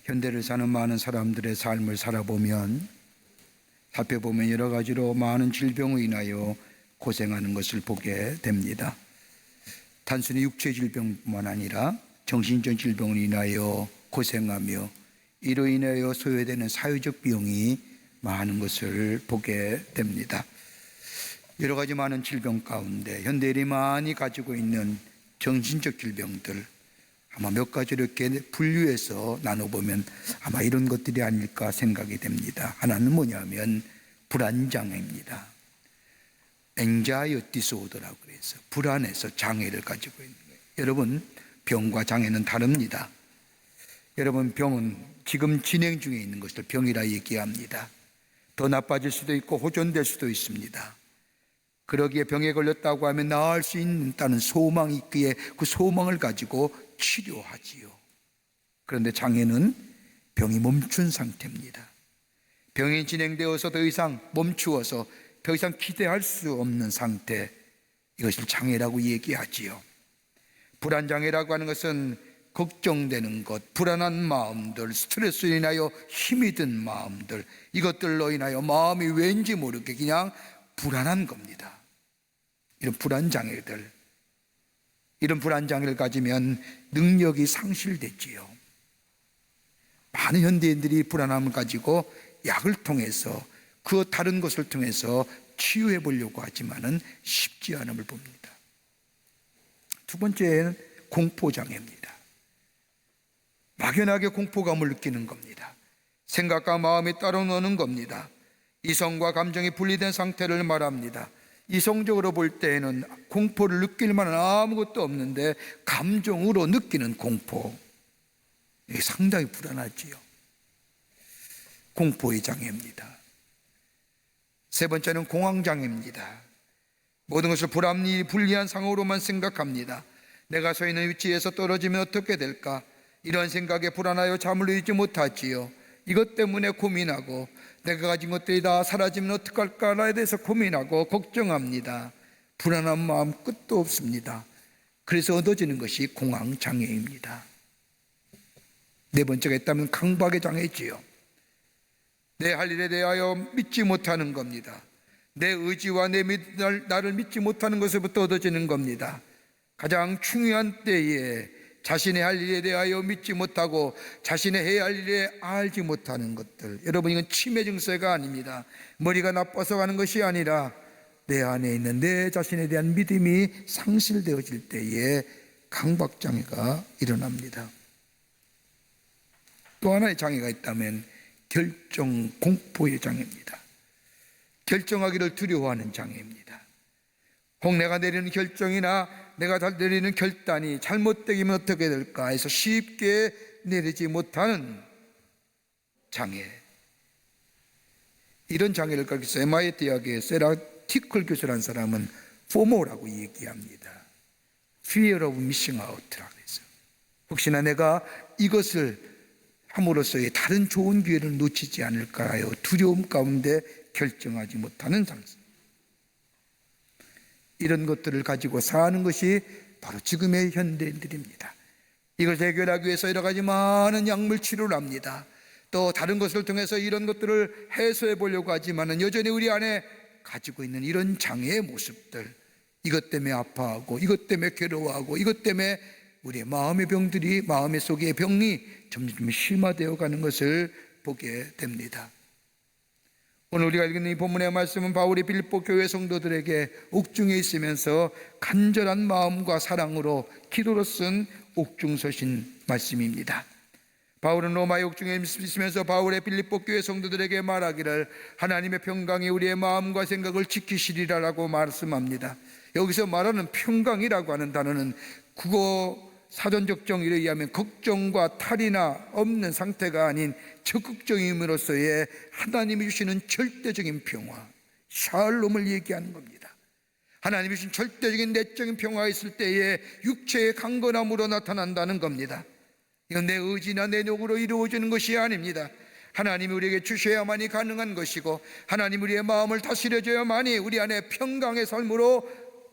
현대를 사는 많은 사람들의 삶을 살펴보면 여러 가지로 많은 질병으로 인하여 고생하는 것을 보게 됩니다. 단순히 육체 질병뿐만 아니라 정신적 질병으로 인하여 고생하며 이로 인하여 소요되는 사회적 비용이 많은 것을 보게 됩니다. 여러 가지 많은 질병 가운데 현대인이 많이 가지고 있는 정신적 질병들, 아마 몇 가지로 이렇게 분류해서 나눠보면 아마 이런 것들이 아닐까 생각이 됩니다. 하나는 뭐냐면 불안장애입니다. anxiety disorder라고 그래서 불안해서 장애를 가지고 있는 거예요. 여러분, 병과 장애는 다릅니다. 여러분, 병은 지금 진행 중에 있는 것을 병이라 얘기합니다. 더 나빠질 수도 있고 호전될 수도 있습니다. 그러기에 병에 걸렸다고 하면 나을 수 있다는 소망이 있기에 그 소망을 가지고 치료하지요. 그런데 장애는 병이 멈춘 상태입니다. 병이 진행되어서 더 이상 멈추어서 더 이상 기대할 수 없는 상태, 이것을 장애라고 얘기하지요. 불안장애라고 하는 것은 걱정되는 것, 불안한 마음들, 스트레스로 인하여 힘이 든 마음들, 이것들로 인하여 마음이 왠지 모르게 그냥 불안한 겁니다. 이런 불안장애들, 이런 불안장애를 가지면 능력이 상실되지요. 많은 현대인들이 불안함을 가지고 약을 통해서 그 다른 것을 통해서 치유해 보려고 하지만은 쉽지 않음을 봅니다. 두 번째는 공포장애입니다. 막연하게 공포감을 느끼는 겁니다. 생각과 마음이 따로 노는 겁니다. 이성과 감정이 분리된 상태를 말합니다. 이성적으로 볼 때에는 공포를 느낄 만한 아무것도 없는데 감정으로 느끼는 공포, 이게 상당히 불안하지요. 공포의 장애입니다. 세 번째는 공황장애입니다. 모든 것을 불리한 상황으로만 생각합니다. 내가 서 있는 위치에서 떨어지면 어떻게 될까? 이런 생각에 불안하여 잠을 이루지 못하지요. 이것 때문에 고민하고 내가 가진 것들이 다 사라지면 어떡할까에 대해서 고민하고 걱정합니다. 불안한 마음 끝도 없습니다. 그래서 얻어지는 것이 공황장애입니다. 네 번째가 있다면 강박의 장애지요. 내 할 일에 대하여 믿지 못하는 겁니다. 내 의지와 나를 믿지 못하는 것으로부터 얻어지는 겁니다. 가장 중요한 때에 자신의 할 일에 대하여 믿지 못하고 자신의 해야 할 일에 알지 못하는 것들, 여러분, 이건 치매 증세가 아닙니다. 머리가 나빠서 가는 것이 아니라 내 안에 있는 내 자신에 대한 믿음이 상실되어질 때에 강박장애가 일어납니다. 또 하나의 장애가 있다면 결정 공포의 장애입니다. 결정하기를 두려워하는 장애입니다. 혹 내가 내리는 결정이나 내가 내리는 결단이 잘못되면 어떻게 될까 해서 쉽게 내리지 못하는 장애, 이런 장애를 가지고 MIT 대학의 세라 티클 교수라는 사람은 FOMO라고 얘기합니다. Fear of Missing Out라고 해서 혹시나 내가 이것을 함으로써의 다른 좋은 기회를 놓치지 않을까 하여 두려움 가운데 결정하지 못하는 상태, 이런 것들을 가지고 사는 것이 바로 지금의 현대인들입니다. 이걸 해결하기 위해서 여러 가지 많은 약물 치료를 합니다. 또 다른 것을 통해서 이런 것들을 해소해 보려고 하지만 여전히 우리 안에 가지고 있는 이런 장애의 모습들, 이것 때문에 아파하고 이것 때문에 괴로워하고 이것 때문에 우리의 마음의 병들이, 마음의 속의 병이 점점 심화되어 가는 것을 보게 됩니다. 오늘 우리가 읽은 이 본문의 말씀은 바울이 빌립보 교회 성도들에게 옥중에 있으면서 간절한 마음과 사랑으로 기도로 쓴 옥중서신 말씀입니다. 바울은 로마의 옥중에 있으면서 바울의 빌립보 교회 성도들에게 말하기를 하나님의 평강이 우리의 마음과 생각을 지키시리라라고 말씀합니다. 여기서 말하는 평강이라고 하는 단어는 국어 사전적 정의에 의하면 걱정과 탈이나 없는 상태가 아닌 적극적임으로써의 하나님이 주시는 절대적인 평화, 샬롬을 얘기하는 겁니다. 하나님이 주신 절대적인 내적인 평화가 있을 때에 육체의 강건함으로 나타난다는 겁니다. 이건 내 의지나 내 노력으로 이루어지는 것이 아닙니다. 하나님이 우리에게 주셔야만이 가능한 것이고 하나님 우리의 마음을 다스려줘야만이 우리 안에 평강의 삶으로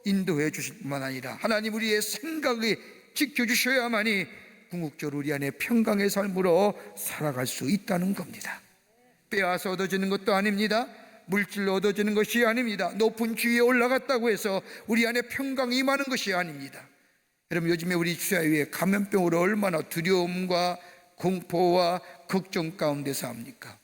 인도해 주실 뿐만 아니라 하나님 우리의 생각이 지켜주셔야만이 궁극적으로 우리 안에 평강의 삶으로 살아갈 수 있다는 겁니다. 빼앗아 얻어지는 것도 아닙니다. 물질로 얻어지는 것이 아닙니다. 높은 지위에 올라갔다고 해서 우리 안에 평강이 임하는 것이 아닙니다. 여러분, 요즘에 우리 사회에 감염병으로 얼마나 두려움과 공포와 걱정 가운데 삽니까?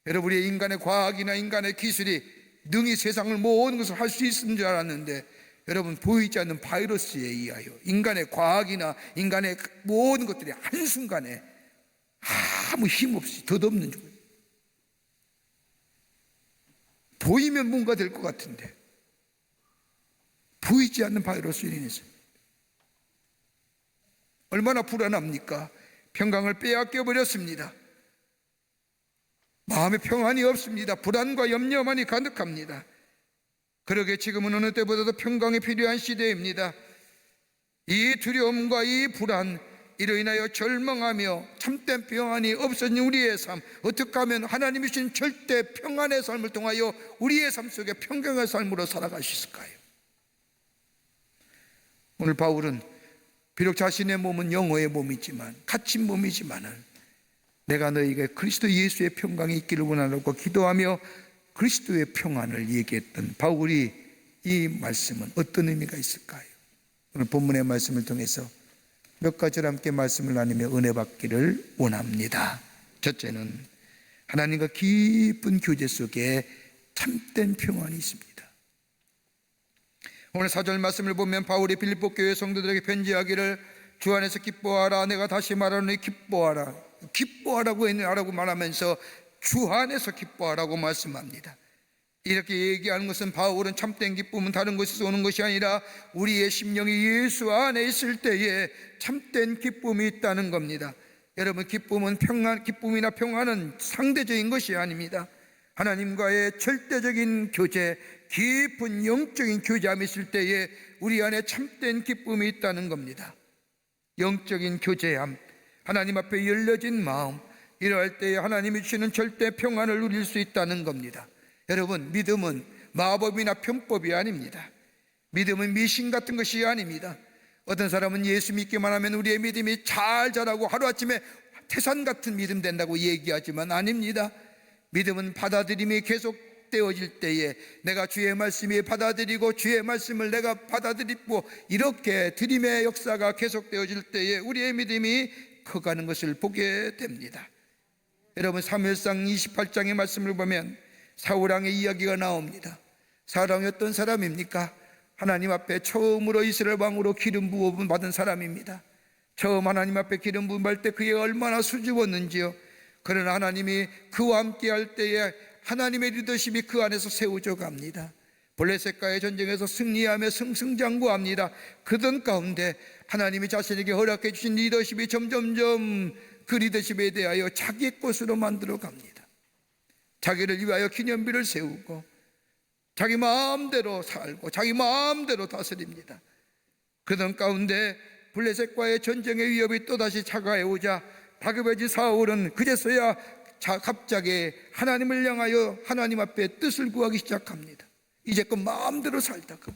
여러분, 우리 인간의 과학이나 인간의 기술이 능히 세상을 모든 것을 할 수 있는 줄 알았는데, 여러분, 보이지 않는 바이러스에 의하여 인간의 과학이나 인간의 모든 것들이 한순간에 아무 힘없이 덧없는 중, 보이면 뭔가 될 것 같은데 보이지 않는 바이러스로 인해서 얼마나 불안합니까? 평강을 빼앗겨 버렸습니다. 마음에 평안이 없습니다. 불안과 염려만이 가득합니다. 그러게 지금은 어느 때보다도 평강이 필요한 시대입니다. 이 두려움과 이 불안, 이로 인하여 절망하며 참된 평안이 없어진 우리의 삶, 어떻게 하면 하나님이 주신 절대 평안의 삶을 통하여 우리의 삶 속에 평강의 삶으로 살아갈 수 있을까요? 오늘 바울은 비록 자신의 몸은 영혼의 몸이지만, 갇힌 몸이지만은 내가 너에게 그리스도 예수의 평강이 있기를 원하고 기도하며 그리스도의 평안을 얘기했던 바울이 이 말씀은 어떤 의미가 있을까요? 오늘 본문의 말씀을 통해서 몇 가지를 함께 말씀을 나누며 은혜 받기를 원합니다. 첫째는 하나님과 깊은 교제 속에 참된 평안이 있습니다. 오늘 4절 말씀을 보면 바울이 빌립보 교회 성도들에게 편지하기를 주 안에서 기뻐하라, 내가 다시 말하노니 기뻐하라, 기뻐하라고 말하면서 주 안에서 기뻐하라고 말씀합니다. 이렇게 얘기하는 것은 바울은 참된 기쁨은 다른 곳에서 오는 것이 아니라 우리의 심령이 예수 안에 있을 때에 참된 기쁨이 있다는 겁니다. 여러분, 기쁨이나 평안은 상대적인 것이 아닙니다. 하나님과의 절대적인 교제, 깊은 영적인 교제함이 있을 때에 우리 안에 참된 기쁨이 있다는 겁니다. 영적인 교제함, 하나님 앞에 열려진 마음, 이러할 때에 하나님이 주시는 절대 평안을 누릴 수 있다는 겁니다. 여러분, 믿음은 마법이나 편법이 아닙니다. 믿음은 미신 같은 것이 아닙니다. 어떤 사람은 예수 믿기만 하면 우리의 믿음이 잘 자라고 하루아침에 태산 같은 믿음 된다고 얘기하지만 아닙니다. 믿음은 받아들임이 계속되어질 때에 내가 주의 말씀이 받아들이고 주의 말씀을 내가 받아들이고 이렇게 드림의 역사가 계속되어질 때에 우리의 믿음이 커가는 것을 보게 됩니다. 여러분, 사무엘상 28장의 말씀을 보면 사울왕의 이야기가 나옵니다. 사울왕이 어떤 사람입니까? 하나님 앞에 처음으로 이스라엘 왕으로 기름 부음 받은 사람입니다. 처음 하나님 앞에 기름 부음 받을 때 그에 얼마나 수줍었는지요. 그러나 하나님이 그와 함께 할 때에 하나님의 리더십이 그 안에서 세워져 갑니다. 블레셋과의 전쟁에서 승리하며 승승장구합니다. 그들 가운데 하나님이 자신에게 허락해 주신 리더십이 점점점 그 리더십에 대하여 자기 것으로 만들어 갑니다. 자기를 위하여 기념비를 세우고 자기 마음대로 살고 자기 마음대로 다스립니다. 그들 가운데 블레셋과의 전쟁의 위협이 또다시 차가해 오자 다급해진 사울은 그제서야 갑자기 하나님을 향하여 하나님 앞에 뜻을 구하기 시작합니다. 이제껏 마음대로 살다가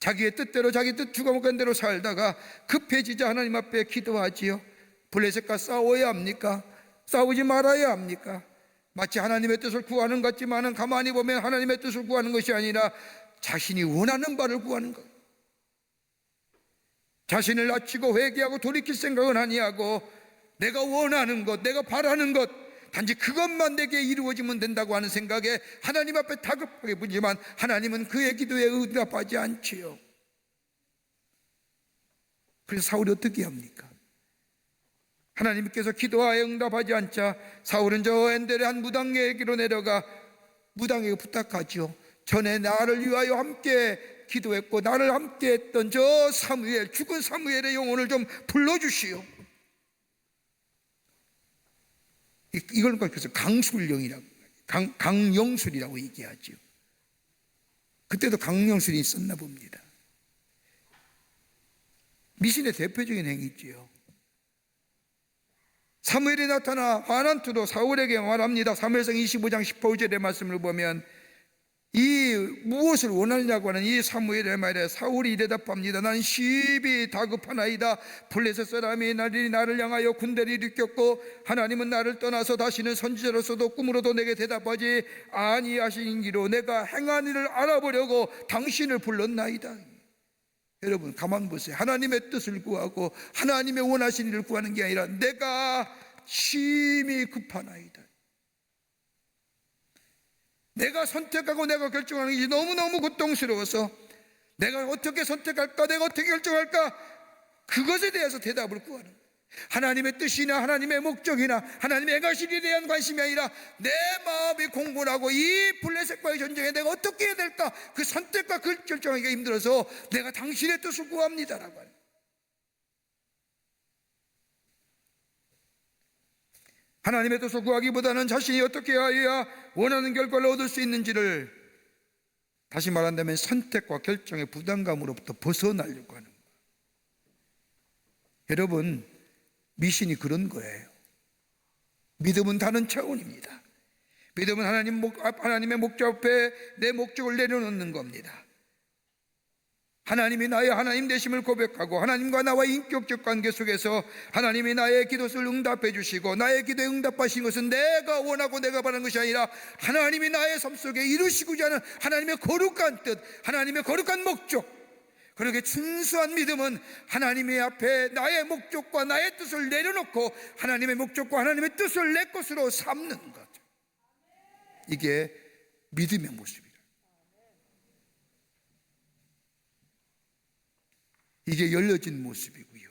자기의 뜻대로 자기 뜻 주관한 대로 살다가 급해지자 하나님 앞에 기도하지요. 블레셋과 싸워야 합니까? 싸우지 말아야 합니까? 마치 하나님의 뜻을 구하는 것 같지만 가만히 보면 하나님의 뜻을 구하는 것이 아니라 자신이 원하는 바를 구하는 것. 자신을 낮추고 회개하고 돌이킬 생각은 아니하고 내가 원하는 것, 내가 바라는 것, 단지 그것만 내게 이루어지면 된다고 하는 생각에 하나님 앞에 다급하게 부르지만 하나님은 그의 기도에 응답하지 않지요. 그래서 사울이 어떻게 합니까? 하나님께서 기도하에 응답하지 않자 사울은 저 엔델의 한 무당에게로 내려가 무당에게 부탁하지요. 전에 나를 위하여 함께 기도했고 나를 함께 했던 저 사무엘, 죽은 사무엘의 영혼을 좀 불러주시오. 이걸 그래서 강술령이라고, 강영술이라고 얘기하죠. 그때도 강영술이 있었나 봅니다. 미신의 대표적인 행위지요. 사무엘이 나타나 화난 투로 사울에게 말합니다. 사무엘상 25장 15절의 말씀을 보면 이 무엇을 원하느냐고 하는 이 사무엘의 말에 사울이 대답합니다. 난 시비 다급하나이다. 블레셋 사람이 나를 향하여 군대를 일으켰고 하나님은 나를 떠나서 다시는 선지자로서도 꿈으로도 내게 대답하지 아니하시기로 내가 행한 일을 알아보려고 당신을 불렀나이다. 여러분 가만 보세요. 하나님의 뜻을 구하고 하나님의 원하신 일을 구하는 게 아니라 내가 심히 급하나이다. 내가 선택하고 내가 결정하는 것이 너무너무 고통스러워서 내가 어떻게 선택할까, 내가 어떻게 결정할까, 그것에 대해서 대답을 구하는 거예요. 하나님의 뜻이나 하나님의 목적이나 하나님의 행하신 일에 대한 관심이 아니라 내 마음이 공분하고 이 블레셋과의 전쟁에 내가 어떻게 해야 될까, 그 선택과 그 결정하기가 힘들어서 내가 당신의 뜻을 구합니다라고 하는 거예요. 하나님의 뜻을 구하기보다는 자신이 어떻게 하여야 원하는 결과를 얻을 수 있는지를, 다시 말한다면 선택과 결정의 부담감으로부터 벗어나려고 하는 거예요. 여러분, 미신이 그런 거예요. 믿음은 다른 차원입니다. 믿음은 하나님의 목적 앞에 내 목적을 내려놓는 겁니다. 하나님이 나의 하나님 되심을 고백하고 하나님과 나와의 인격적 관계 속에서 하나님이 나의 기도를 응답해 주시고 나의 기도에 응답하신 것은 내가 원하고 내가 바라는 것이 아니라 하나님이 나의 삶 속에 이루시고자 하는 하나님의 거룩한 뜻, 하나님의 거룩한 목적. 그렇게 순수한 믿음은 하나님의 앞에 나의 목적과 나의 뜻을 내려놓고 하나님의 목적과 하나님의 뜻을 내 것으로 삼는 것. 이게 믿음의 모습이에요. 이게 열려진 모습이고요.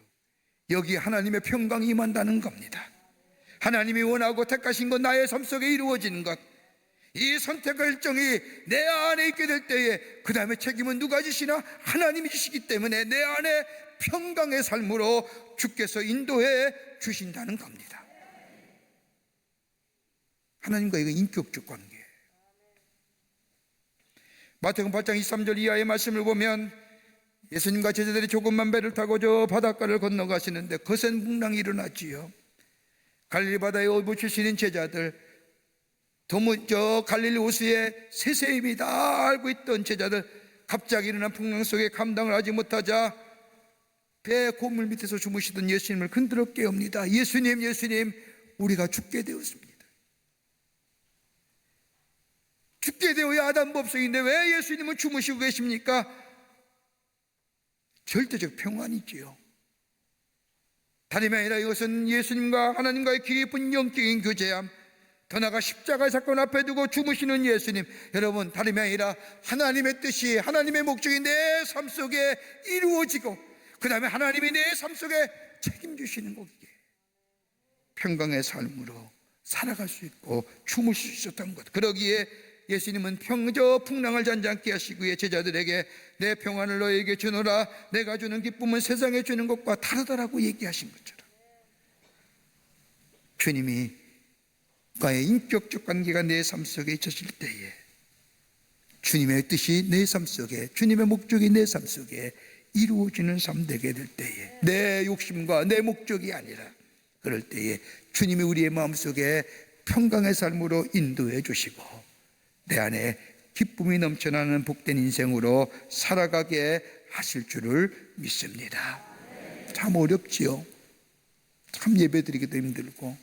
여기에 하나님의 평강이 임한다는 겁니다. 하나님이 원하고 택하신 것, 나의 삶 속에 이루어지는 것, 이 선택 결정이 내 안에 있게 될 때에 그 다음에 책임은 누가 지시나? 하나님이 지시기 때문에 내 안에 평강의 삶으로 주께서 인도해 주신다는 겁니다. 하나님과 이거 인격적 관계예요. 마태복음 8장 23절 이하의 말씀을 보면 예수님과 제자들이 조금만 배를 타고 저 바닷가를 건너가시는데 거센 풍랑이 일어났지요. 갈릴리 바다에 오부치시는 제자들, 저 갈릴리 호수에 세세히 다 알고 있던 제자들, 갑자기 일어난 풍랑 속에 감당을 하지 못하자 배 고물 밑에서 주무시던 예수님을 흔들어 깨웁니다. 예수님, 예수님, 우리가 죽게 되었습니다. 죽게 되어야 하던 법석인데 왜 예수님은 주무시고 계십니까? 절대적 평안이지요. 다름이 아니라 이것은 예수님과 하나님과의 깊은 영적인 교제함, 더 나아가 십자가의 사건 앞에 두고 주무시는 예수님. 여러분, 다름이 아니라 하나님의 뜻이, 하나님의 목적이 내 삶 속에 이루어지고 그 다음에 하나님이 내 삶 속에 책임지시는 거기에 평강의 삶으로 살아갈 수 있고 주무실 수 있었던 것. 그러기에 예수님은 저 풍랑을 잔잔케 하시고에 제자들에게 내 평안을 너에게 주노라, 내가 주는 기쁨은 세상에 주는 것과 다르다라고 얘기하신 것처럼 주님이 과의 인격적 관계가 내 삶 속에 있으실 때에 주님의 뜻이 내 삶 속에, 주님의 목적이 내 삶 속에 이루어지는 삶 되게 될 때에 내 욕심과 내 목적이 아니라 그럴 때에 주님이 우리의 마음속에 평강의 삶으로 인도해 주시고 내 안에 기쁨이 넘쳐나는 복된 인생으로 살아가게 하실 줄을 믿습니다. 참 어렵지요. 참 예배드리기도 힘들고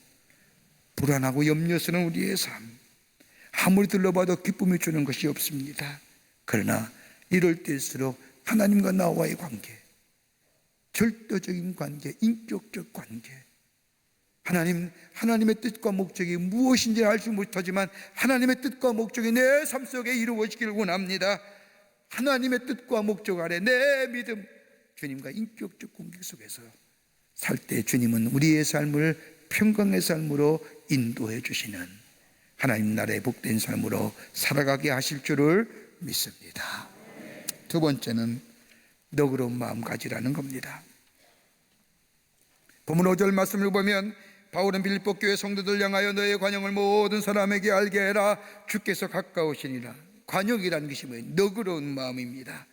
불안하고 염려스러운 우리의 삶, 아무리 들러봐도 기쁨이 주는 것이 없습니다. 그러나 이럴 때일수록 하나님과 나와의 관계, 절대적인 관계, 인격적 관계, 하나님의 뜻과 목적이 무엇인지 알지 못하지만 하나님의 뜻과 목적이 내 삶 속에 이루어지기를 원합니다. 하나님의 뜻과 목적 아래 내 믿음, 주님과 인격적 관계 속에서 살 때 주님은 우리의 삶을 평강의 삶으로 인도해 주시는 하나님 나라의 복된 삶으로 살아가게 하실 줄을 믿습니다. 두 번째는 너그러운 마음 가지라는 겁니다. 본문 5절 말씀을 보면 바울은 빌립보 교회 성도들 향하여 너의 관용을 모든 사람에게 알게 해라, 주께서 가까우시니라. 관용이라는 것이 뭐예요? 너그러운 마음입니다.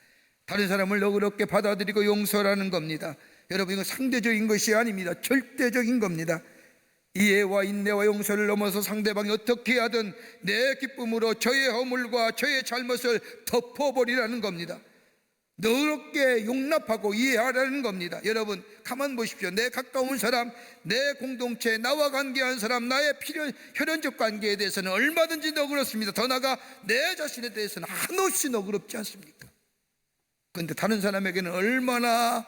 다른 사람을 너그럽게 받아들이고 용서라는 겁니다. 여러분, 이건 상대적인 것이 아닙니다. 절대적인 겁니다. 이해와 인내와 용서를 넘어서 상대방이 어떻게 하든 내 기쁨으로 저의 허물과 저의 잘못을 덮어버리라는 겁니다. 너그럽게 용납하고 이해하라는 겁니다. 여러분 가만 보십시오. 내 가까운 사람, 내 공동체, 나와 관계한 사람, 나의 혈연적 관계에 대해서는 얼마든지 너그럽습니다. 더 나아가 내 자신에 대해서는 한없이 너그럽지 않습니까? 그런데 다른 사람에게는 얼마나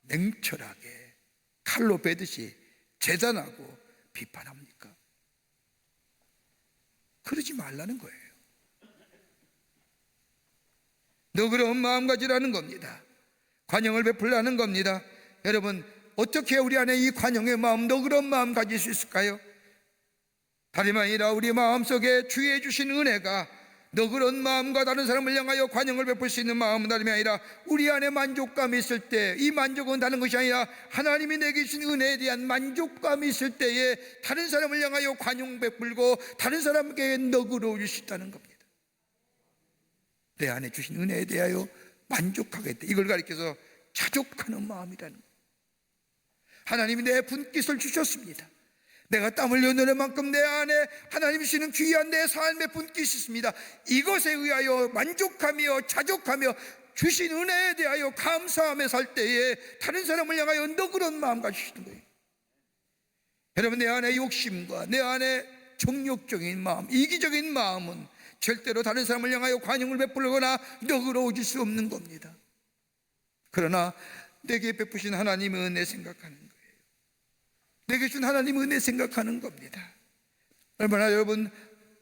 냉철하게 칼로 베듯이 재단하고 비판합니까? 그러지 말라는 거예요. 너그러운 마음 가지라는 겁니다. 관용을 베풀라는 겁니다. 여러분 어떻게 우리 안에 이 관용의 마음, 너그러운 마음 가질 수 있을까요? 다름 아니라 우리 마음속에 주의 주신 은혜가 너그러운 마음과 다른 사람을 향하여 관용을 베풀 수 있는 마음은 다름이 아니라 우리 안에 만족감이 있을 때, 이 만족은 다른 것이 아니라 하나님이 내게 주신 은혜에 대한 만족감이 있을 때에 다른 사람을 향하여 관용 베풀고 다른 사람에게 너그러울 수 있다는 겁니다. 내 안에 주신 은혜에 대하여 만족하겠다. 이걸 가리켜서 자족하는 마음이라는 거예요. 하나님이 내 분깃을 주셨습니다. 내가 땀 흘려 노는 만큼 내 안에 하나님이 주시는 귀한 내 삶의 분깃이 있습니다. 이것에 의하여 만족하며 자족하며 주신 은혜에 대하여 감사하며 살 때에 다른 사람을 향하여 너그러운 마음 가지시는 거예요. 여러분 내 안에 욕심과 내 안에 정욕적인 마음, 이기적인 마음은 절대로 다른 사람을 향하여 관용을 베풀거나 너그러워질 수 없는 겁니다. 그러나 내게 베푸신 하나님의 은혜 생각하는 거예요. 내게 준 하나님의 은혜 생각하는 겁니다. 얼마나 여러분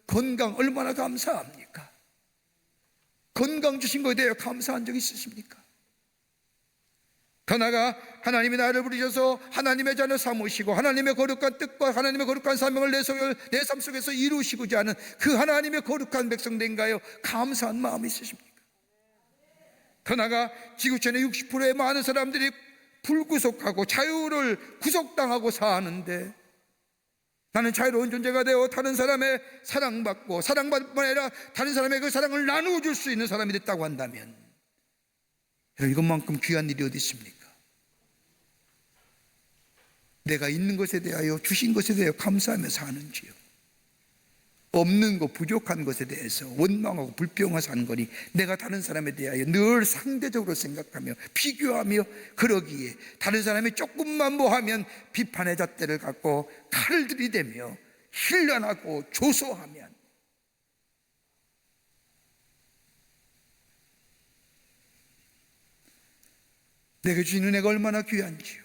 건강 얼마나 감사합니까? 건강 주신 것에 대해 감사한 적 있으십니까? 더 나아가 하나님이 나를 부르셔서 하나님의 자녀 삼으시고 하나님의 거룩한 뜻과 하나님의 거룩한 사명을 내 삶 속에서 이루시고자 하는 그 하나님의 거룩한 백성된가요? 감사한 마음이 있으십니까? 더 나아가 지구촌의 60%의 많은 사람들이 불구속하고 자유를 구속당하고 사는데 나는 자유로운 존재가 되어 다른 사람의 사랑받고 사랑받을 뿐 아니라 다른 사람의 그 사랑을 나누어 줄 수 있는 사람이 됐다고 한다면 이것만큼 귀한 일이 어디 있습니까? 내가 있는 것에 대하여 주신 것에 대하여 감사하며 사는지요? 없는 것, 부족한 것에 대해서 원망하고 불평하며 사는 거니 내가 다른 사람에 대하여 늘 상대적으로 생각하며 비교하며 그러기에 다른 사람이 조금만 뭐하면 비판의 잣대를 갖고 칼을 들이대며 힐난하고 조소하면 내게 주신 은혜가 얼마나 귀한지요.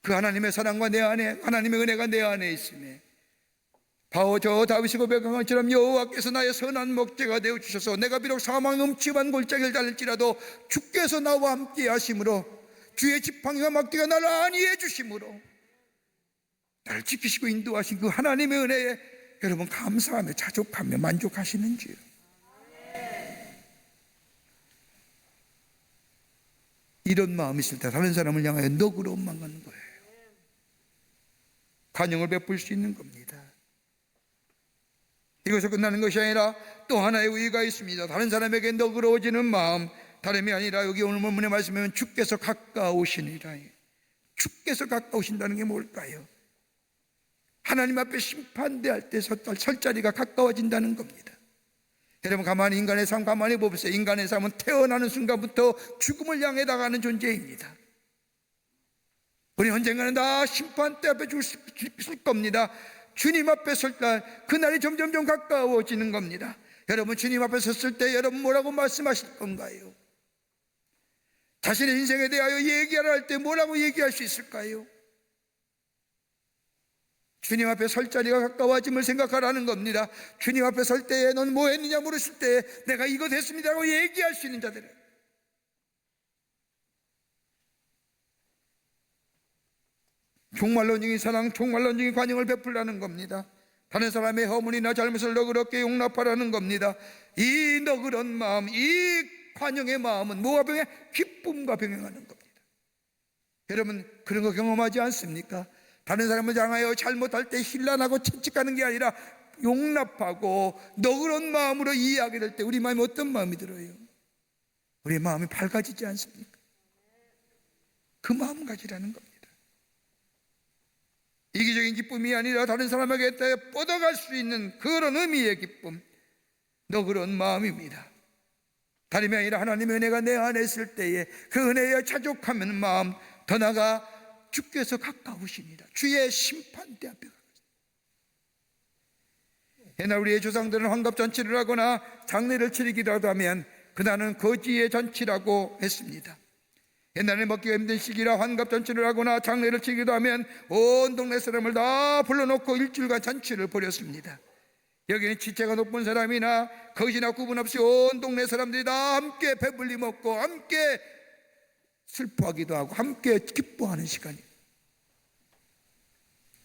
그 하나님의 사랑과 내 안에 하나님의 은혜가 내 안에 있음에 저 다윗이 고백한 것처럼 여호와께서 나의 선한 목재가 되어주셔서 내가 비록 사망의 음침한 골짜기를 달릴지라도 주께서 나와 함께 하심으로 주의 지팡이와 막대가 나를 안위해 주심으로 나를 지키시고 인도하신 그 하나님의 은혜에 여러분 감사하며 자족하며 만족하시는지요? 이런 마음이 있을 때 다른 사람을 향하여 너그러운 마음 갖는 거예요. 관용을 베풀 수 있는 겁니다. 이것이 끝나는 것이 아니라 또 하나의 의의가 있습니다. 다른 사람에게 너그러워지는 마음, 다름이 아니라 여기 오늘 본문의 말씀에 주께서 가까우시니라. 주께서 가까우신다는 게 뭘까요? 하나님 앞에 심판대할 때 설 자리가 가까워진다는 겁니다. 여러분 가만히 인간의 삶 가만히 보세요. 인간의 삶은 태어나는 순간부터 죽음을 향해 나가는 존재입니다. 우리 언젠가는 다 심판대 앞에 죽을 겁니다. 주님 앞에 설 날 그날이 점점점 가까워지는 겁니다. 여러분 주님 앞에 섰을 때 여러분 뭐라고 말씀하실 건가요? 자신의 인생에 대하여 얘기하라 할 때 뭐라고 얘기할 수 있을까요? 주님 앞에 설 자리가 가까워짐을 생각하라는 겁니다. 주님 앞에 설 때에 넌 뭐 했느냐 물으실 때 내가 이거 됐습니다라고 얘기할 수 있는 자들은 종말론적인 사랑, 종말론적인 관용을 베풀라는 겁니다. 다른 사람의 허물이나 잘못을 너그럽게 용납하라는 겁니다. 이 너그러운 마음, 이 관용의 마음은 뭐가 병해? 기쁨과 병행하는 겁니다. 여러분 그런 거 경험하지 않습니까? 다른 사람을 향하여 잘못할 때 힐난하고 채찍하는 게 아니라 용납하고 너그러운 마음으로 이해하게 될 때 우리 마음이 어떤 마음이 들어요? 우리 마음이 밝아지지 않습니까? 그 마음 가지라는 겁니다. 이기적인 기쁨이 아니라 다른 사람에게 뻗어갈 수 있는 그런 의미의 기쁨, 너그러운 마음입니다. 다름이 아니라 하나님의 은혜가 내 안에 있을 때에 그 은혜에 자족하는 마음, 더 나아가 주께서 가까우시니라. 주의 심판대 앞에 가까우시니라. 옛날 우리의 조상들은 환갑잔치를 하거나 장례를 치르기라도 하면 그날은 거지의 잔치라고 했습니다. 옛날에 먹기가 힘든 시기라 환갑잔치를 하거나 장례를 치기도 하면 온 동네 사람을 다 불러놓고 일주일간 잔치를 벌였습니다. 여기는 지체가 높은 사람이나 거지나 구분 없이 온 동네 사람들이 다 함께 배불리 먹고 함께 슬퍼하기도 하고 함께 기뻐하는 시간이에요.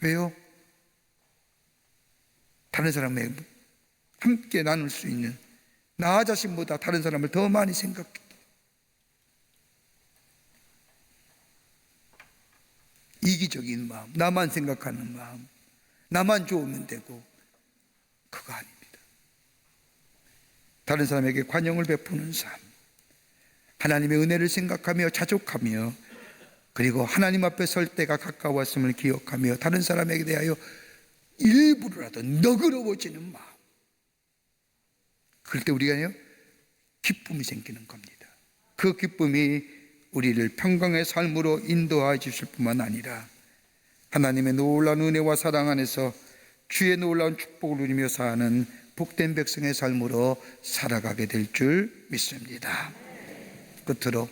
왜요? 다른 사람에게 함께 나눌 수 있는, 나 자신보다 다른 사람을 더 많이 생각해. 이기적인 마음, 나만 생각하는 마음, 나만 좋으면 되고, 그거 아닙니다. 다른 사람에게 관용을 베푸는 삶, 하나님의 은혜를 생각하며 자족하며, 그리고 하나님 앞에 설 때가 가까웠음을 기억하며 다른 사람에게 대하여 일부러라도 너그러워지는 마음, 그럴 때 우리가 기쁨이 생기는 겁니다. 그 기쁨이 우리를 평강의 삶으로 인도하여 주실 뿐만 아니라 하나님의 놀라운 은혜와 사랑 안에서 주의 놀라운 축복을 누리며 사는 복된 백성의 삶으로 살아가게 될 줄 믿습니다. 끝으로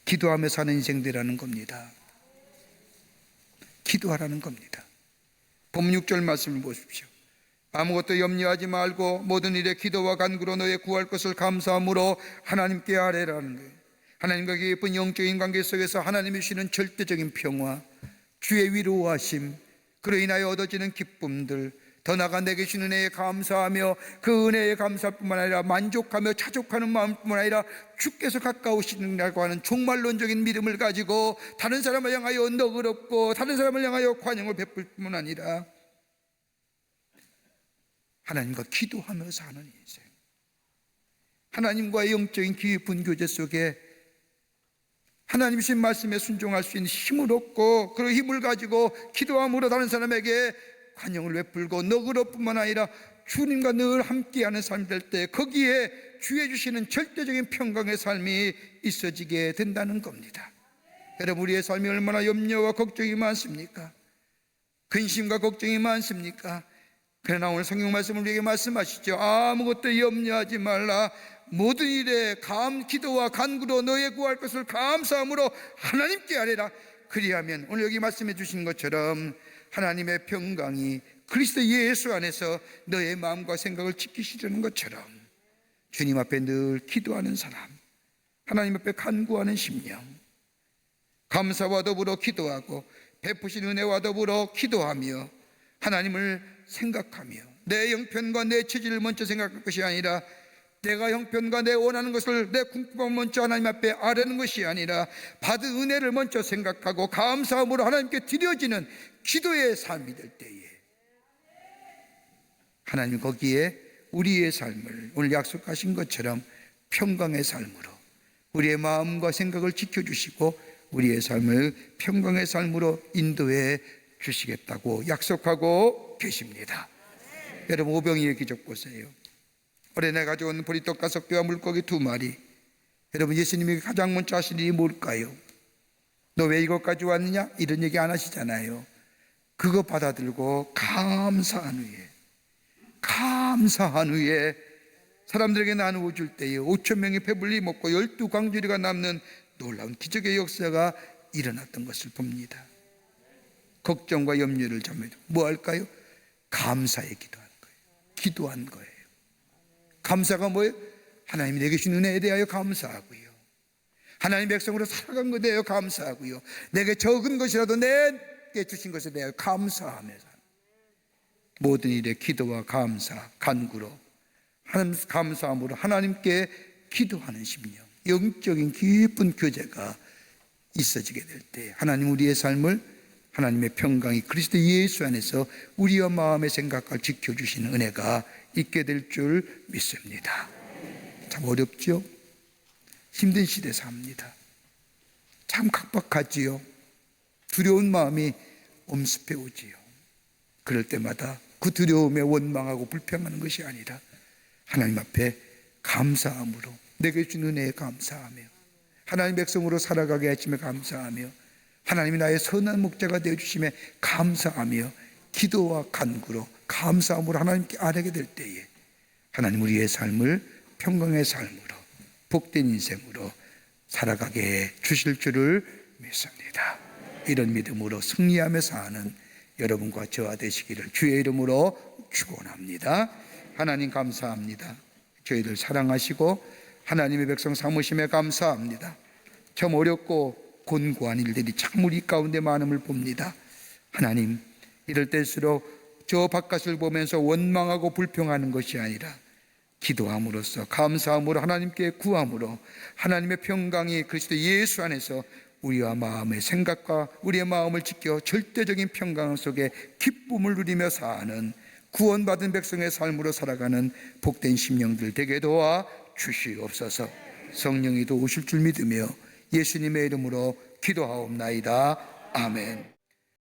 기도하며 사는 인생들이라는 겁니다. 기도하라는 겁니다. 본문 6절 말씀을 보십시오. 아무것도 염려하지 말고 모든 일에 기도와 간구로 너의 구할 것을 감사함으로 하나님께 아뢰라는 거예요. 하나님과 깊은 영적인 관계 속에서 하나님이 주시는 절대적인 평화, 주의 위로하심, 그로 인하여 얻어지는 기쁨들, 더 나아가 내게 주신 은혜에 감사하며 그 은혜에 감사할 뿐만 아니라 만족하며 자족하는 마음뿐만 아니라 주께서 가까우시다고 하는 종말론적인 믿음을 가지고 다른 사람을 향하여 너그럽고 다른 사람을 향하여 관용을 베풀 뿐만 아니라 하나님과 기도하며 사는 인생, 하나님과의 영적인 깊은 교제 속에 하나님 주신 말씀에 순종할 수 있는 힘을 얻고 그 힘을 가지고 기도함으로 다른 사람에게 관용을 베풀고 너그러울 뿐만 아니라 주님과 늘 함께하는 삶이 될 때 거기에 주의 주시는 절대적인 평강의 삶이 있어지게 된다는 겁니다. 여러분, 우리의 삶이 얼마나 염려와 걱정이 많습니까? 근심과 걱정이 많습니까? 그러나 오늘 성경 말씀을 우리에게 말씀하시죠. 아무것도 염려하지 말라. 모든 일에 기도와 간구로 너의 구할 것을 감사함으로 하나님께 아뢰라. 그리하면 오늘 여기 말씀해 주신 것처럼 하나님의 평강이 그리스도 예수 안에서 너의 마음과 생각을 지키시려는 것처럼 주님 앞에 늘 기도하는 사람, 하나님 앞에 간구하는 심령, 감사와 더불어 기도하고 베푸신 은혜와 더불어 기도하며 하나님을 생각하며 내 형편과 내 처지를 먼저 생각할 것이 아니라 내가 형편과 내 원하는 것을 내 궁금함을 먼저 하나님 앞에 아뢰는 것이 아니라 받은 은혜를 먼저 생각하고 감사함으로 하나님께 드려지는 기도의 삶이 될 때에 하나님 거기에 우리의 삶을 오늘 약속하신 것처럼 평강의 삶으로 우리의 마음과 생각을 지켜주시고 우리의 삶을 평강의 삶으로 인도해 주시겠다고 약속하고 계십니다. 여러분, 오병이의 기적 보세요. 어린애 가져온 보리떡 5개와 물고기 2마리. 여러분, 예수님이 가장 먼저 하신 일이 뭘까요? 너 왜 이것 가져왔느냐? 이런 얘기 안 하시잖아요. 그거 받아들고 감사한 후에 사람들에게 나누어 줄 때에 5,000명이 배불리 먹고 12광주리가 남는 놀라운 기적의 역사가 일어났던 것을 봅니다. 걱정과 염려를 잠에 뭐 할까요? 감사에 기도한 거예요. 감사가 뭐예요? 하나님이 내게 주신 은혜에 대하여 감사하고요, 하나님 백성으로 살아간 것에 대하여 감사하고요, 내게 적은 것이라도 내게 주신 것에 대하여 감사하면서 모든 일에 기도와 감사, 간구로 감사함으로 하나님께 기도하는 심령, 영적인 깊은 교제가 있어지게 될 때 하나님 우리의 삶을 하나님의 평강이 그리스도 예수 안에서 우리와 마음의 생각을 지켜주시는 은혜가 있게 될 줄 믿습니다. 참 어렵죠? 힘든 시대 삽니다. 참 각박하지요. 두려운 마음이 엄습해 오지요. 그럴 때마다 그 두려움에 원망하고 불평하는 것이 아니라 하나님 앞에 감사함으로, 내게 준 은혜에 감사하며, 하나님 백성으로 살아가게 하심에 감사하며, 하나님이 나의 선한 목자가 되어주심에 감사하며, 기도와 간구로 감사함으로 하나님께 아뢰게 될 때에 하나님 우리의 삶을 평강의 삶으로, 복된 인생으로 살아가게 해 주실 줄을 믿습니다. 이런 믿음으로 승리하며 사는 여러분과 저와 되시기를 주의 이름으로 축원합니다. 하나님 감사합니다. 저희들 사랑하시고 하나님의 백성 삼으심에 감사합니다. 참 어렵고 곤고한 일들이 참 우리 가운데 많음을 봅니다. 하나님, 이럴 때일수록 저 바깥을 보면서 원망하고 불평하는 것이 아니라 기도함으로써, 감사함으로, 하나님께 구함으로 하나님의 평강이 그리스도 예수 안에서 우리와 마음의 생각과 우리의 마음을 지켜 절대적인 평강 속에 기쁨을 누리며 사는 구원받은 백성의 삶으로 살아가는 복된 심령들 되게 도와 주시옵소서. 성령이 도우실 줄 믿으며 예수님의 이름으로 기도하옵나이다. 아멘.